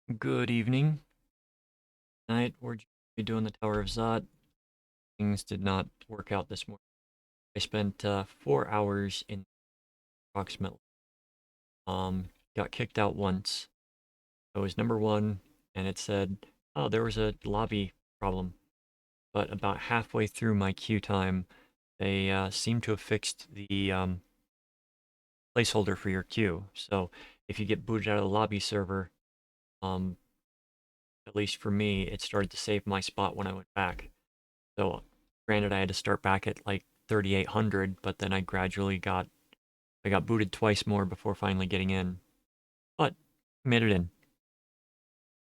Good evening. Tonight we're doing the Tower of Zot. Things did not work out this morning. I spent 4 hours in approximately. Got kicked out once. I was number one, and it said, "Oh, there was a lobby problem." But about halfway through my queue time, they seem to have fixed the placeholder for your queue. So if you get booted out of the lobby server, um, at least for me, it started to save my spot when I went back. So, granted, I had to start back at like 3,800, but then I got booted twice more before finally getting in. But made it in.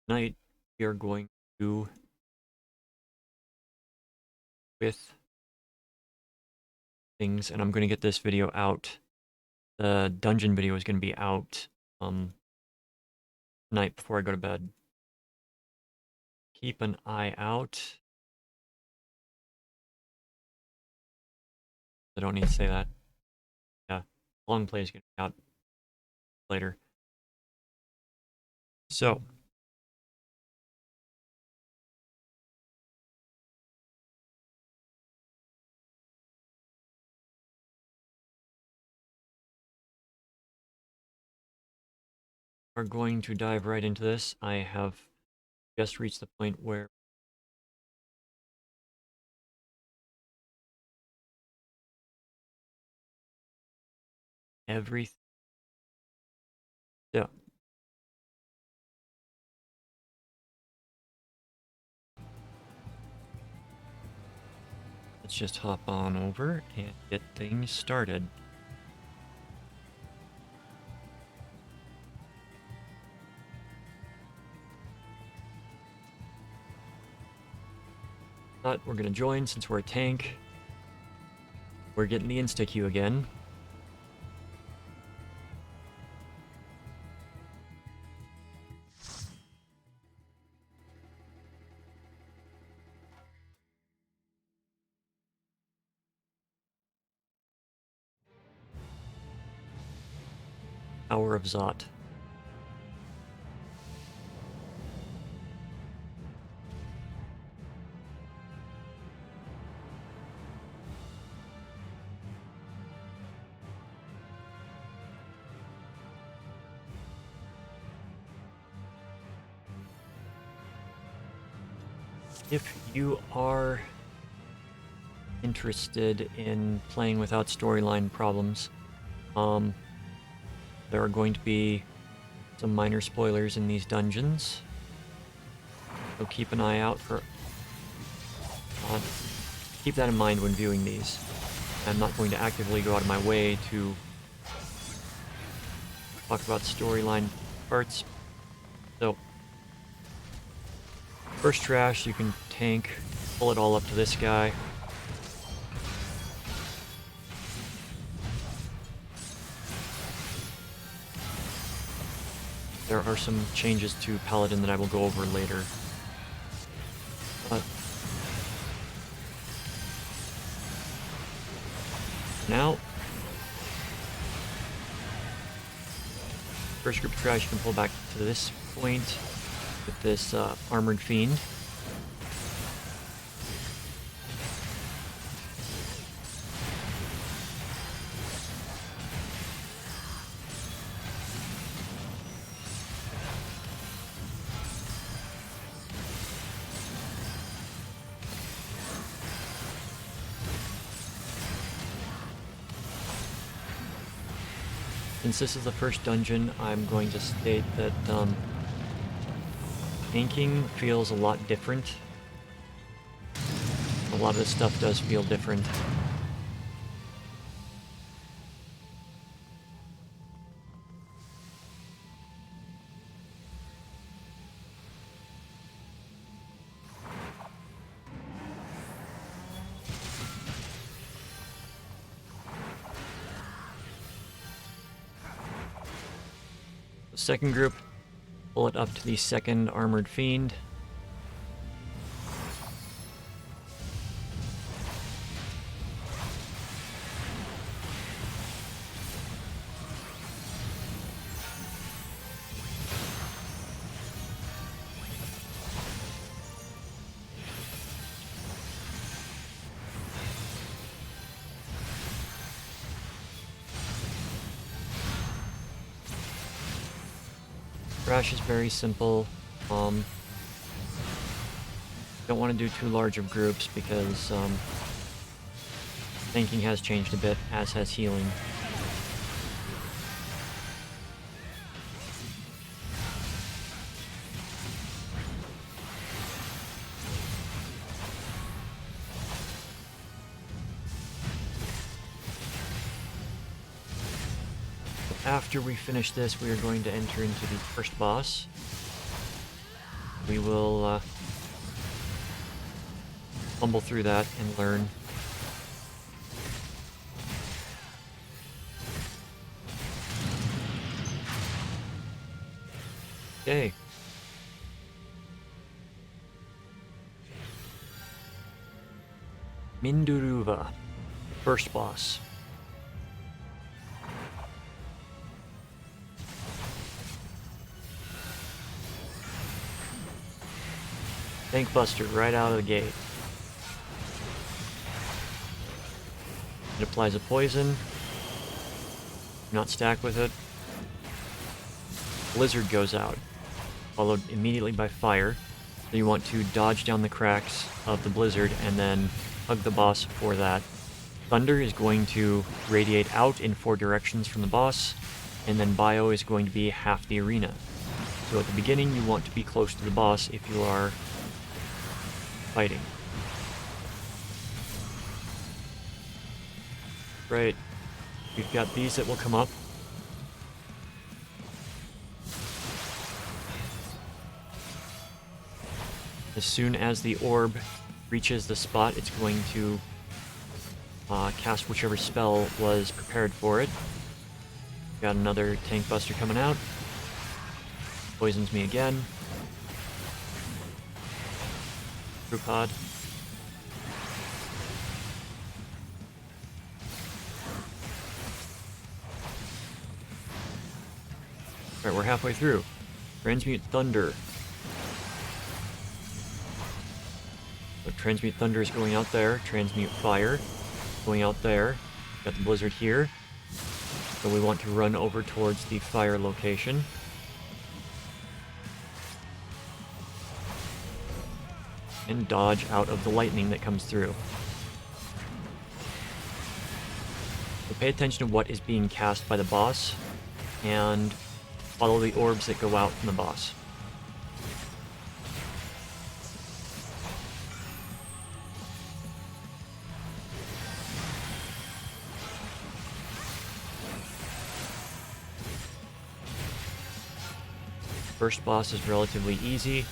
Tonight we are going to with things, and I'm going to get this video out. The dungeon video is going to be out tonight before I go to bed. Keep an eye out. I don't need to say that. Yeah, long play is going to be out later. So, we're going to dive right into this. I have just reached the point where everything. Yeah. Let's just hop on over and get things started. But we're gonna join since we're a tank. We're getting the insta queue again. Hour of Zot. If you are interested in playing without storyline problems, there are going to be some minor spoilers in these dungeons. So keep an eye out for... keep that in mind when viewing these. I'm not going to actively go out of my way to talk about storyline parts. So, first trash, you can tank, pull it all up to this guy. There are some changes to Paladin that I will go over later. But now, first group of trash you can pull back to this point with this Armored Fiend. Since this is the first dungeon, I'm going to state that tanking feels a lot different. A lot of this stuff does feel different. The second group, pull it up to the second Armored Fiend. Thrash is very simple. Don't want to do too large of groups because tanking has changed a bit, as has healing. After we finish this, we are going to enter into the first boss. We will fumble through that and learn. Okay. Minduruva, first boss. Bankbuster right out of the gate. It applies a poison. Do not stack with it. Blizzard goes out, followed immediately by fire. So you want to dodge down the cracks of the blizzard and then hug the boss for that. Thunder is going to radiate out in 4 directions from the boss, and then bio is going to be half the arena. So at the beginning you want to be close to the boss if you are fighting. Right. We've got these that will come up. As soon as the orb reaches the spot, it's going to cast whichever spell was prepared for it. Got another Tankbuster coming out. Poisons me again. Pod. Alright, we're halfway through. Transmute Thunder. So Transmute Thunder is going out there. Transmute Fire going out there. Got the Blizzard here. So we want to run over towards the fire location. And dodge out of the lightning that comes through. So pay attention to what is being cast by the boss, and follow the orbs that go out from the boss. First boss is relatively easy.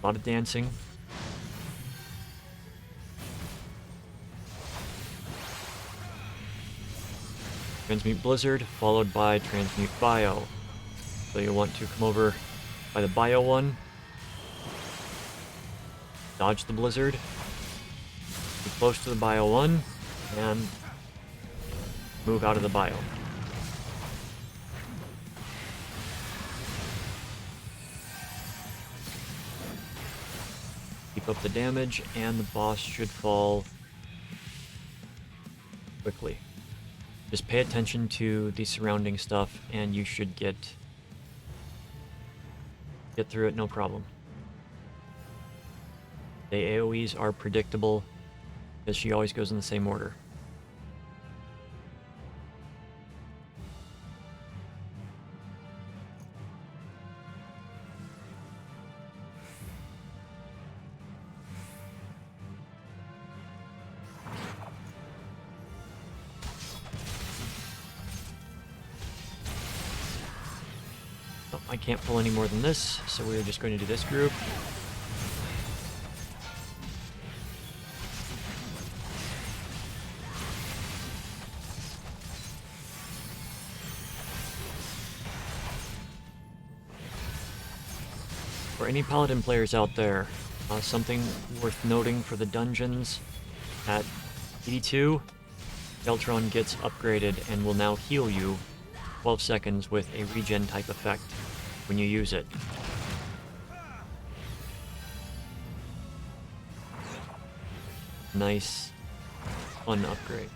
A lot of dancing. Transmute Blizzard, followed by Transmute Bio. So you want to come over by the Bio one, dodge the Blizzard, be close to the Bio one, and move out of the Bio. Keep up the damage, and the boss should fall quickly. Just pay attention to the surrounding stuff, and you should get through it no problem. The AoEs are predictable, because she always goes in the same order. I can't pull any more than this, so we're just going to do this group. For any Paladin players out there, something worth noting for the dungeons, at 82, Shentron gets upgraded and will now heal you 12 seconds with a regen type effect when you use it. Nice, fun upgrade.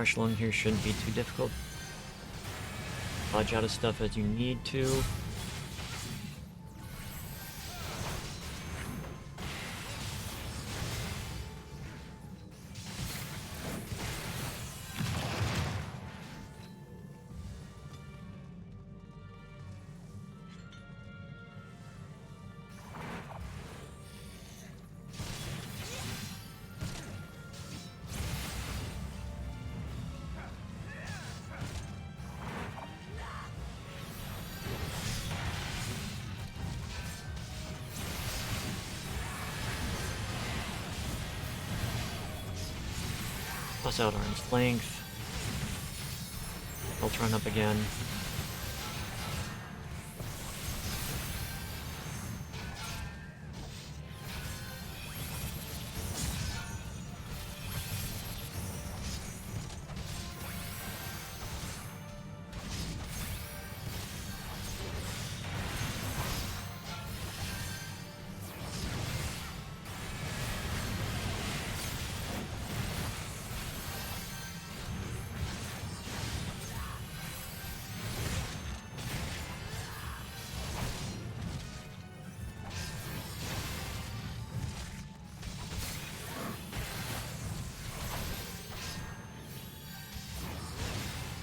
Crash along here shouldn't be too difficult. Dodge out of stuff as you need to. Plus out arm's length. Shentron up again.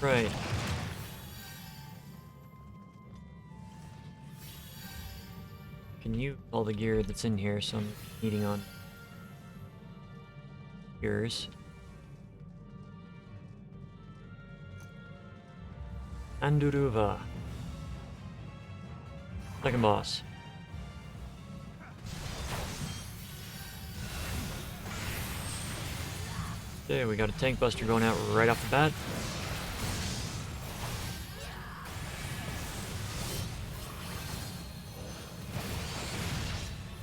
Right. Can you all the gear that's in here, so I'm needing on yours. Anduruva. Second boss. Okay, we got a Tankbuster going out right off the bat.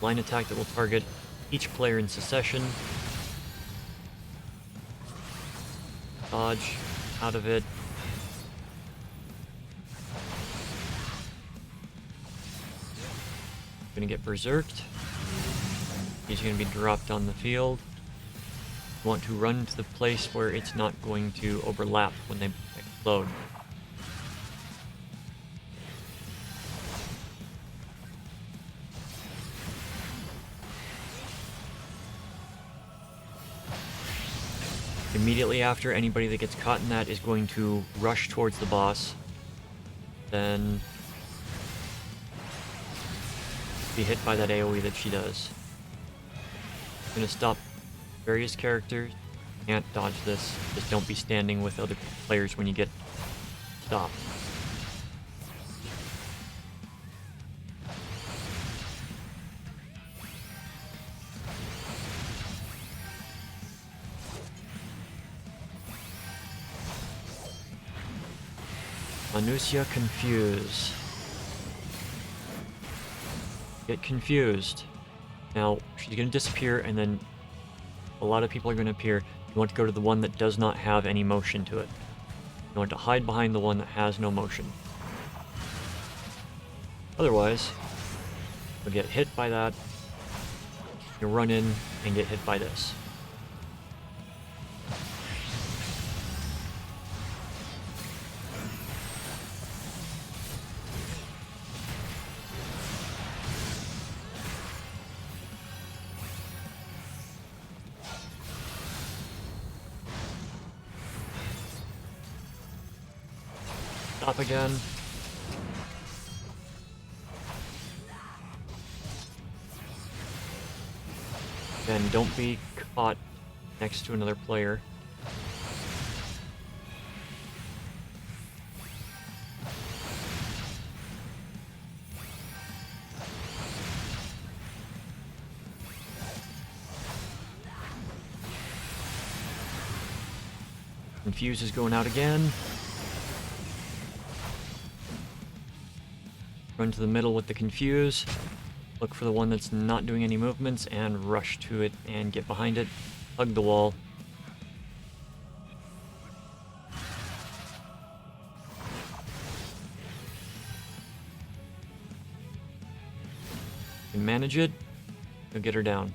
Line attack that will target each player in succession. Dodge out of it. Gonna get berserked. He's gonna be dropped on the field. You want to run to the place where it's not going to overlap when they explode. Immediately after, anybody that gets caught in that is going to rush towards the boss. Then be hit by that AoE that she does. I'm gonna stop various characters. Can't dodge this. Just don't be standing with other players when you get stopped. Anusia confuse. Get confused. Now, she's going to disappear, and then a lot of people are going to appear. You want to go to the one that does not have any motion to it. You want to hide behind the one that has no motion. Otherwise, you'll get hit by that. You'll run in and get hit by this. Stop again. And don't be caught next to another player. Confuse is going out again. Run to the middle with the confuse. Look for the one that's not doing any movements and rush to it and get behind it. Hug the wall. You can manage it. You'll get her down.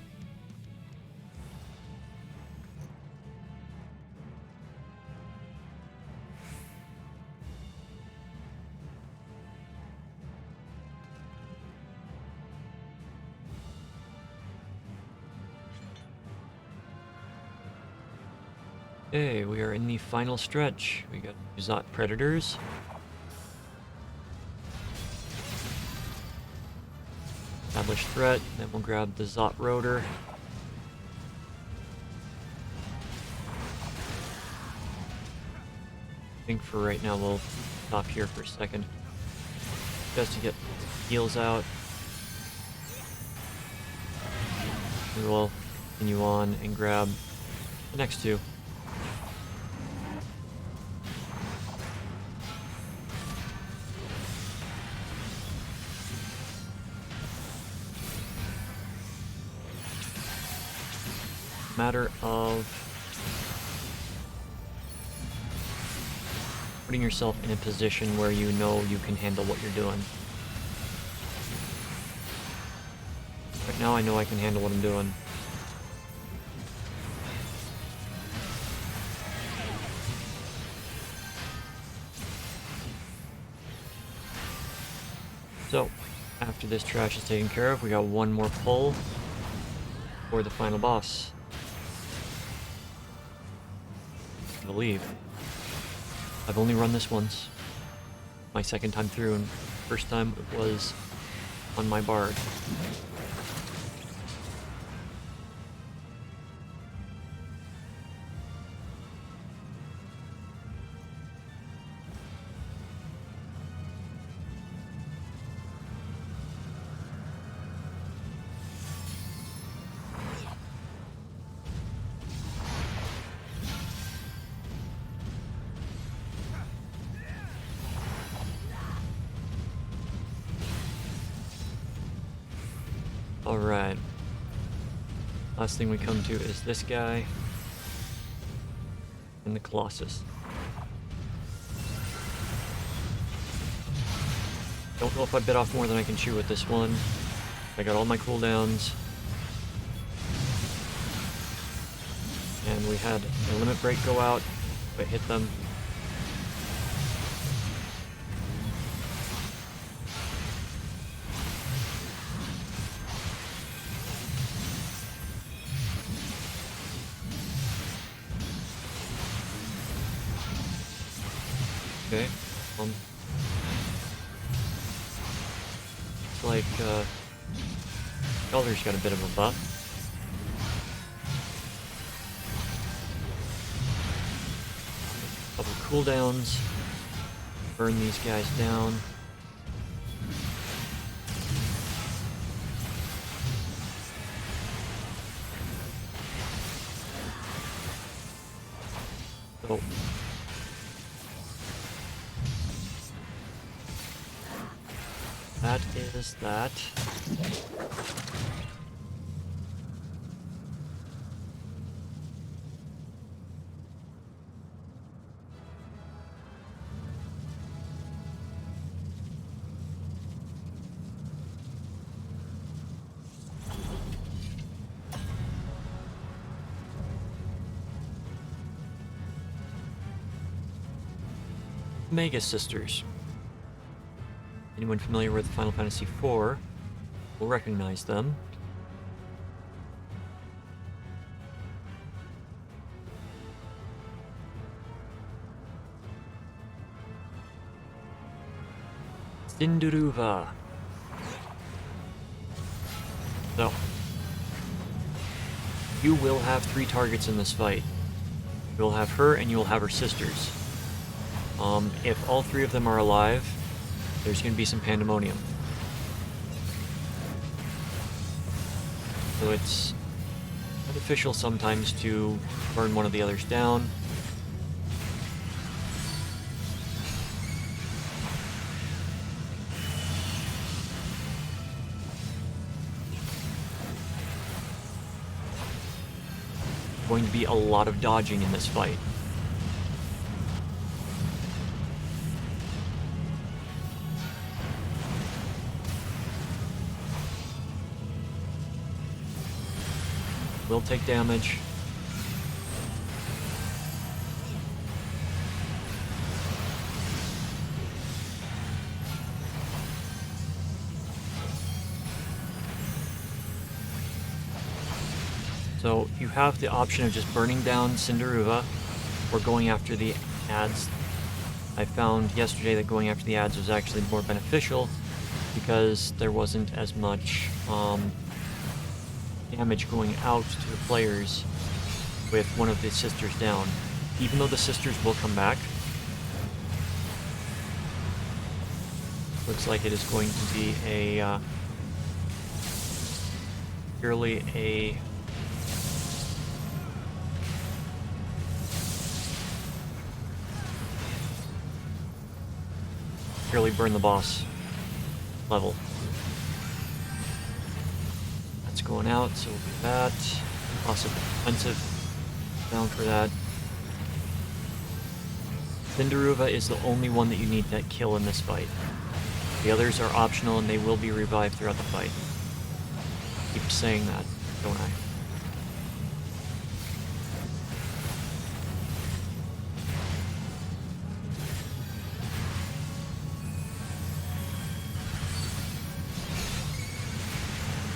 Okay, we are in the final stretch. We got Zot Predators. Establish threat, then we'll grab the Zot Rotor. I think for right now we'll stop here for a second. Just to get heals out. We will continue on and grab the next two. Matter of putting yourself in a position where you know you can handle what you're doing. Right now I know I can handle what I'm doing. So, after this trash is taken care of, we got one more pull for the final boss. I believe. I've only run this once. My second time through, and first time it was on my bard. Alright. Last thing we come to is this guy. And the Colossus. Don't know if I bit off more than I can chew with this one. I got all my cooldowns. And we had a limit break go out, but hit them. Okay, it's like, Elder's got a bit of a buff. Couple cooldowns, burn these guys down. So, that is that. Mega Sisters. Anyone familiar with Final Fantasy IV will recognize them. Sinduruva. So, you will have 3 targets in this fight. You'll have her and you'll have her sisters. If all 3 of them are alive, there's going to be some pandemonium. So it's beneficial sometimes to burn one of the others down. Going to be a lot of dodging in this fight. Will take damage. So you have the option of just burning down Sindaruva or going after the ads. I found yesterday that going after the ads was actually more beneficial because there wasn't as much damage going out to the players with one of the sisters down. Even though the sisters will come back, looks like it is going to be a purely a purely burn the boss level. That's going out, so we'll do that. Possibly expensive. Down for that. Cinderuva is the only one that you need to kill in this fight. The others are optional and they will be revived throughout the fight. Keep saying that, don't I?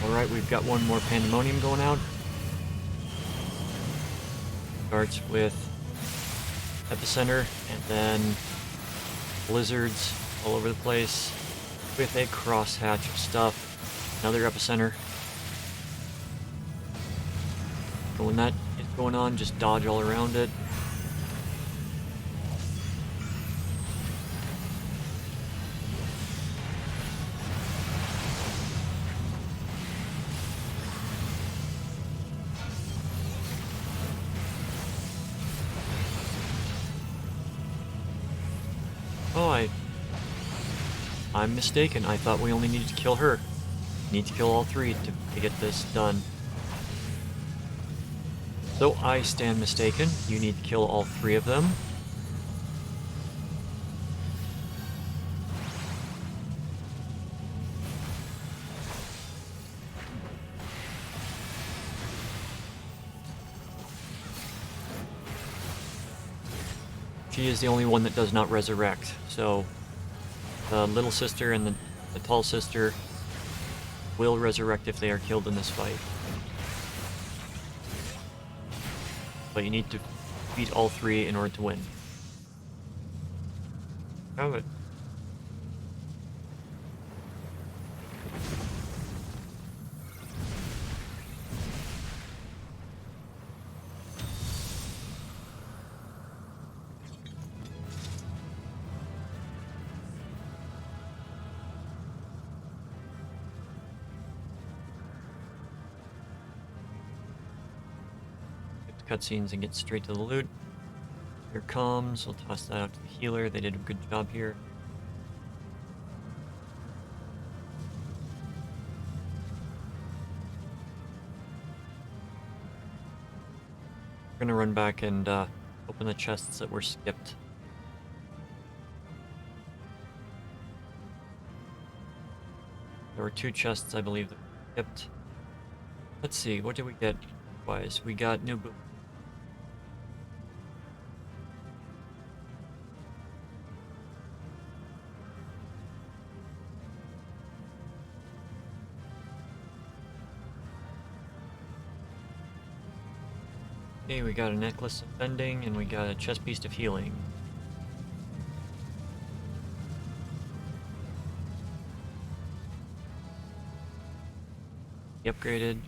Alright, we've got one more pandemonium going out. Starts with epicenter and then blizzards all over the place with a crosshatch of stuff. Another epicenter. But when that is going on, just dodge all around it. Oh, I'm mistaken. I thought we only needed to kill her. Need to kill all three to get this done. So I stand mistaken. You need to kill all three of them. She is the only one that does not resurrect, so the little sister and the tall sister will resurrect if they are killed in this fight. But you need to beat all three in order to win. Have it. Cutscenes and get straight to the loot. Here comes. We'll toss that out to the healer. They did a good job here. We're gonna run back and open the chests that were skipped. There were 2 chests, I believe, that were skipped. Let's see, what did we get? We got new boots. Okay, we got a necklace of bending and we got a chest piece of healing. He upgraded.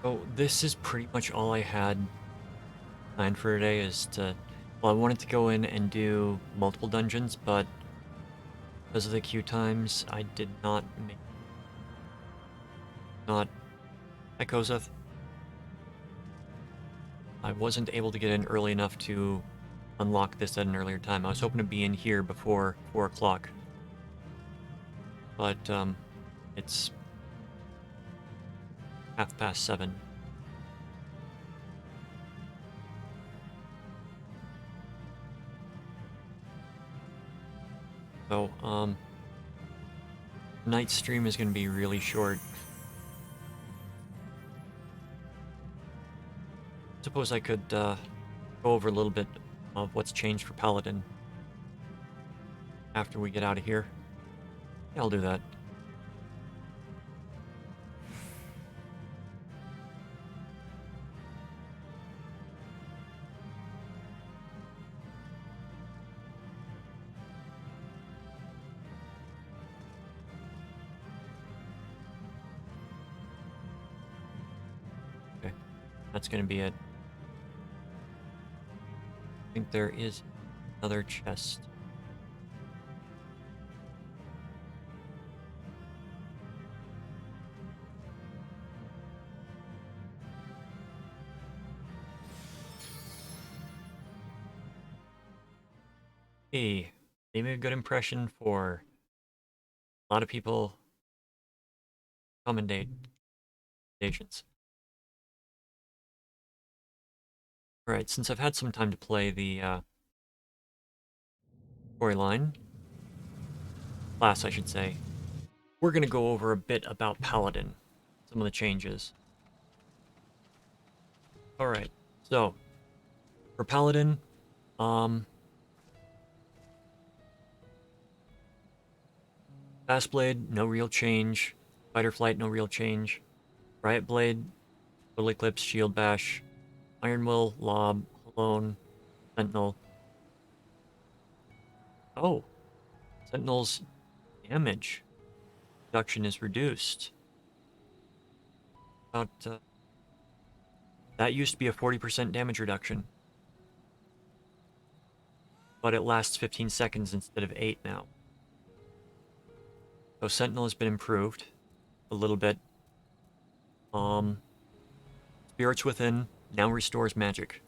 So this is pretty much all I had planned for today is to, well, I wanted to go in and do multiple dungeons, but because of the queue times, I did not make, hi Kozeth. I wasn't able to get in early enough to unlock this at an earlier time. I was hoping to be in here before 4 o'clock. But, it's 7:30. So, tonight's stream is going to be really short. Suppose I could go over a little bit of what's changed for Paladin after we get out of here. Yeah, I'll do that. Okay, that's gonna be it. I think there is another chest. Hey, they made a good impression for a lot of people. Recommendations. Alright, since I've had some time to play the storyline, class I should say, we're gonna go over a bit about Paladin, some of the changes. Alright, so, for Paladin, Fast Blade, no real change. Fighter Flight, no real change. Riot Blade, Total Eclipse, Shield Bash, Iron Will, Lob, Alone, Sentinel. Oh, Sentinel's damage reduction is reduced. About, that used to be a 40% damage reduction. But it lasts 15 seconds instead of 8 now. So Sentinel has been improved a little bit. Spirits Within now restores magic.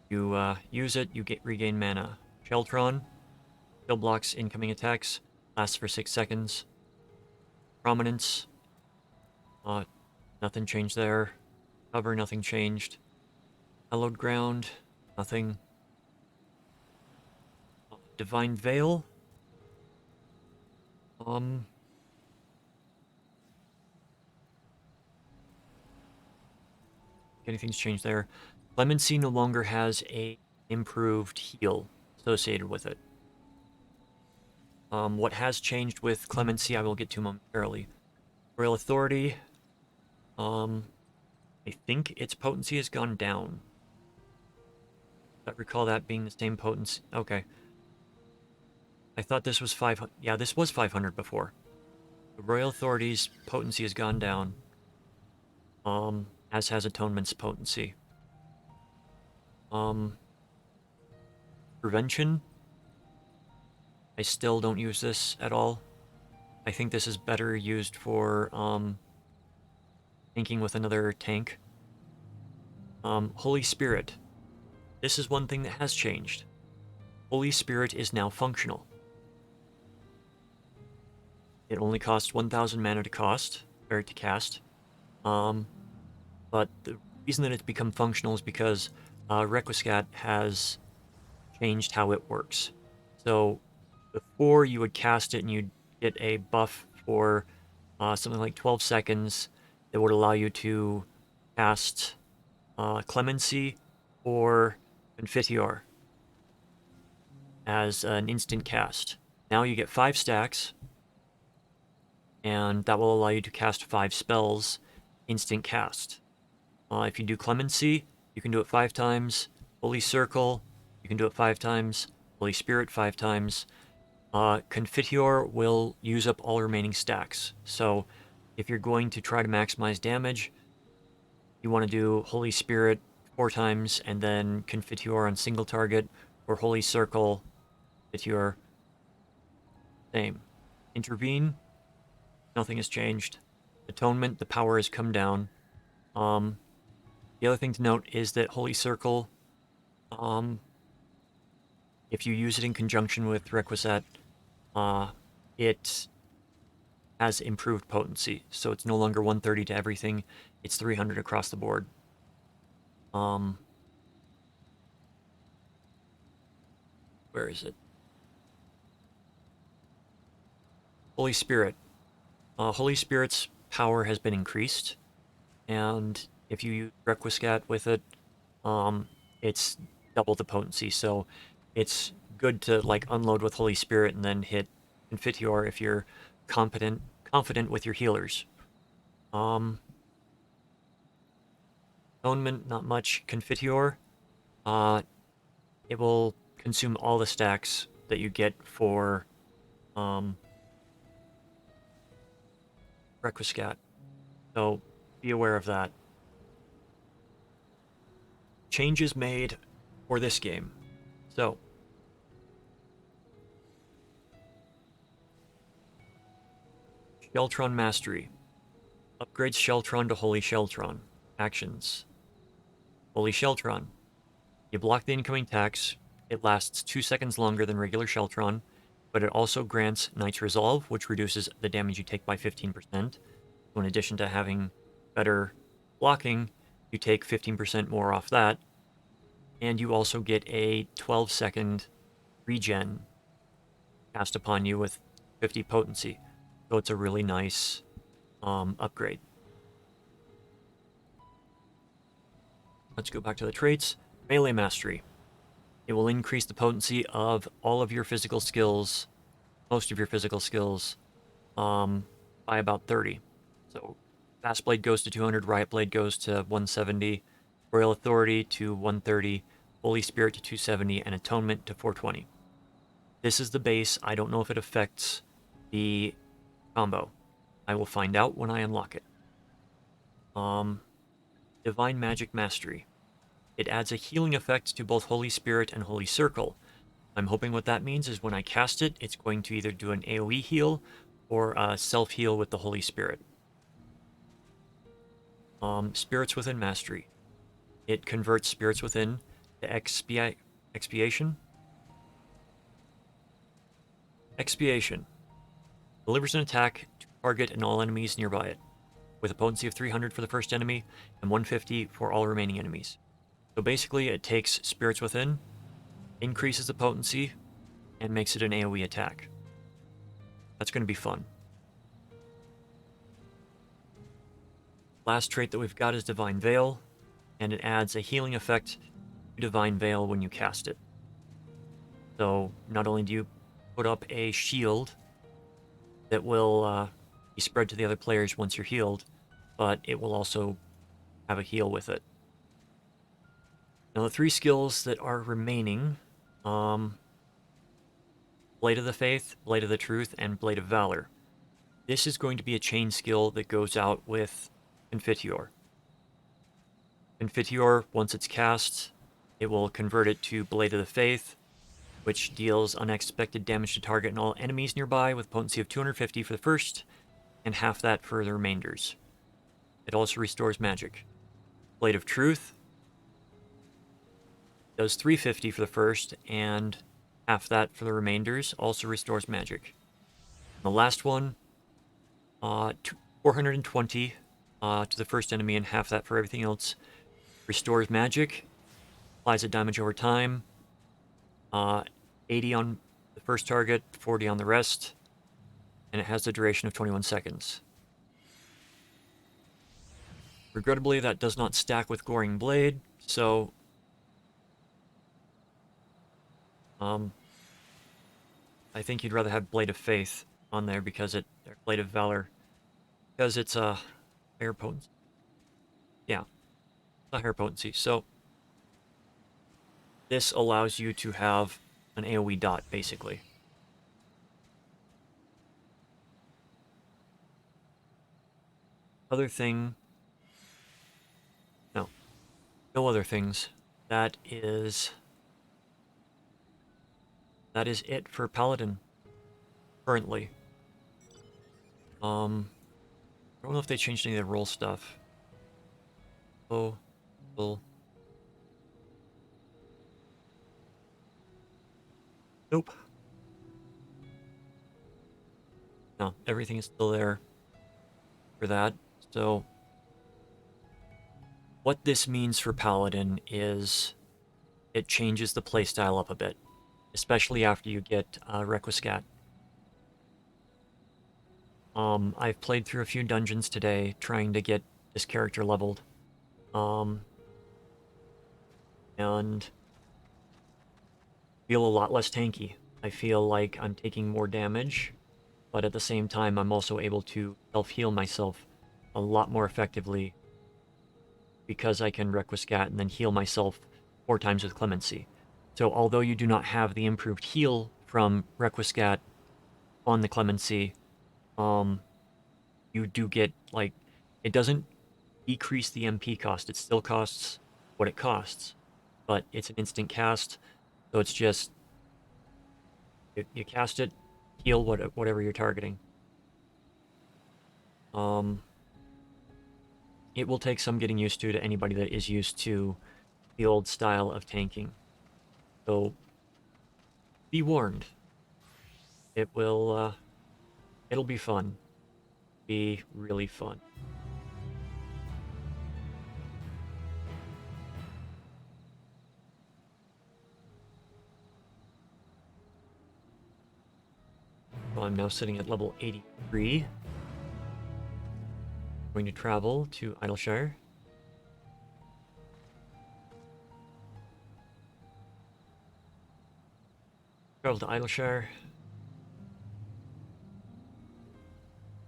You use it, you regain mana. Shentron still blocks incoming attacks, lasts for 6 seconds. Prominence, nothing changed there. Cover, nothing changed. Hallowed Ground, nothing. Divine Veil, anything's changed there. Clemency no longer has a improved heal associated with it. What has changed with Clemency I will get to momentarily. Royal Authority, I think its potency has gone down. I recall that being the same potency. Okay. I thought this was 500. Yeah, this was 500 before. The Royal Authority's potency has gone down. As has Atonement's potency. Prevention. I still don't use this at all. I think this is better used for, tanking with another tank. Holy Spirit. This is one thing that has changed. Holy Spirit is now functional. It only costs 1,000 mana to cast. But the reason that it's become functional is because Requiescat has changed how it works. So before you would cast it and you'd get a buff for something like 12 seconds that would allow you to cast Clemency or Confiteor as an instant cast. Now you get 5 stacks, and that will allow you to cast 5 spells instant cast. If you do Clemency, you can do it 5 times. Holy Circle, you can do it 5 times. Holy Spirit 5 times. Confiteor will use up all remaining stacks. So if you're going to try to maximize damage, you want to do Holy Spirit 4 times and then Confiteor on single target, or Holy Circle, Confiteor, same. Intervene, nothing has changed. Atonement, the power has come down. The other thing to note is that Holy Circle, if you use it in conjunction with Requiescat, it has improved potency. So it's no longer 130 to everything, it's 300 across the board. Where is it? Holy Spirit. Holy Spirit's power has been increased, and if you use Requiescat with it, its double the potency. So it's good to like unload with Holy Spirit and then hit Confiteor if you're confident with your healers. Atonement, not much. Confiteor, it will consume all the stacks that you get for Requiescat. So be aware of that. Changes made for this game. So Shentron Mastery. Upgrades Shentron to Holy Shentron. Actions. Holy Shentron. You block the incoming attacks. It lasts 2 seconds longer than regular Shentron, but it also grants Knight's Resolve, which reduces the damage you take by 15%. So in addition to having better blocking, you take 15% more off that. And you also get a 12-second regen cast upon you with 50 potency. So it's a really nice upgrade. Let's go back to the traits. Melee Mastery. It will increase the potency of all of your physical skills, most of your physical skills, by about 30. So Fast Blade goes to 200, Riot Blade goes to 170, Royal Authority to 130, Holy Spirit to 270, and Atonement to 420. This is the base. I don't know if it affects the combo. I will find out when I unlock it. Divine Magic Mastery. It adds a healing effect to both Holy Spirit and Holy Circle. I'm hoping what that means is when I cast it, it's going to either do an AoE heal or a self-heal with the Holy Spirit. Spirits Within Mastery. It converts Spirits Within to Expiation. Expiation. Delivers an attack to target and all enemies nearby it, with a potency of 300 for the first enemy and 150 for all remaining enemies. So basically, it takes Spirits Within, increases the potency, and makes it an AoE attack. That's going to be fun. Last trait that we've got is Divine Veil, and it adds a healing effect to Divine Veil when you cast it. So not only do you put up a shield that will be spread to the other players once you're healed, but it will also have a heal with it. Now the 3 skills that are remaining, Blade of the Faith, Blade of the Truth, and Blade of Valor. This is going to be a chain skill that goes out with Confiteor. Confiteor, once it's cast, it will convert it to Blade of the Faith, which deals unexpected damage to target and all enemies nearby with potency of 250 for the first, and half that for the remainders. It also restores magic. Blade of Truth does 350 for the first, and half that for the remainders, also restores magic. And the last one, 420 to the first enemy and half that for everything else. Restores magic, applies a damage over time, 80 on the first target, 40 on the rest, and it has the duration of 21 seconds. Regrettably, that does not stack with Goring Blade, so I think you'd rather have Blade of Faith on there because or Blade of Valor, because it's a higher potency. Yeah, a higher potency. So this allows you to have an AoE dot, basically. Other thing... No other things. That is it for Paladin, currently. I don't know if they changed any of the role stuff. Oh, well... Nope. No, everything is still there for that. So what this means for Paladin is it changes the playstyle up a bit, especially after you get Requiescat. I've played through a few dungeons today trying to get this character leveled. And feel a lot less tanky. I feel like I'm taking more damage, but at the same time, I'm also able to self-heal myself a lot more effectively because I can Requiscat and then heal myself 4 times with Clemency. So although you do not have the improved heal from Requiscat on the Clemency, you do get, like, it doesn't decrease the MP cost. It still costs what it costs, but it's an instant cast, so it's just, you cast it, heal whatever you're targeting. It will take some getting used to anybody that is used to the old style of tanking. So be warned. It will, it'll be fun. Be really fun. So I'm now sitting at level 83. Going to travel to Idleshire. Travel to Idleshire.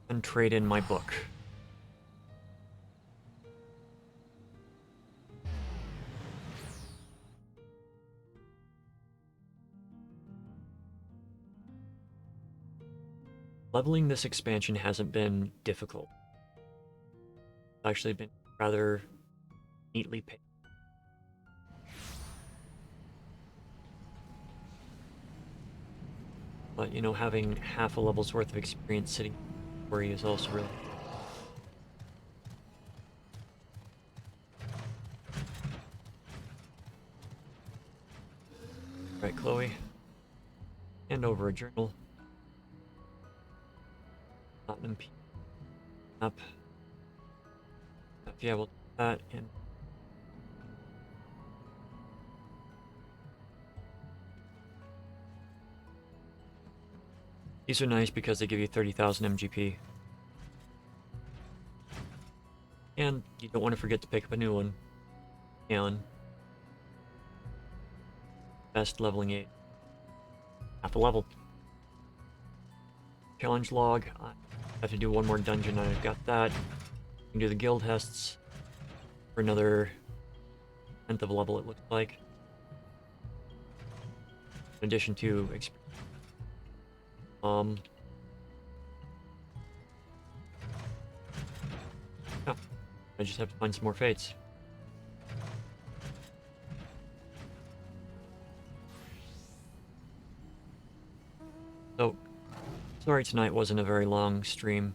And trade in my book. Leveling this expansion hasn't been difficult. It's actually been rather neatly paced. But, you know, having half a level's worth of experience sitting for you is also really... Right, Chloe. Hand over a journal. Not an MP. Up. Yeah, we'll do that and... These are nice because they give you 30,000 MGP. And you don't want to forget to pick up a new one. And best leveling 8. Half a level. Challenge log. I have to do one more dungeon and I've got that. You can do the guild tests for another 10th of a level, it looks like. In addition to experience. Yeah, I just have to find some more fates. So, sorry tonight wasn't a very long stream.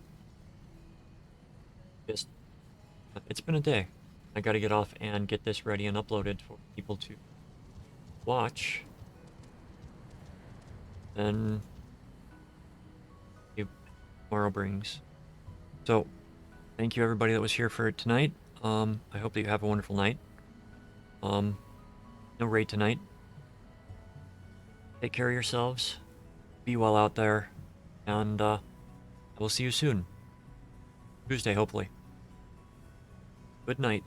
Just, it's been a day. I gotta get off and get this ready and uploaded for people to watch. Then tomorrow brings. So, thank you everybody that was here for tonight. I hope that you have a wonderful night. No raid tonight. Take care of yourselves. Be well out there. And I will see you soon. Tuesday, hopefully. Good night.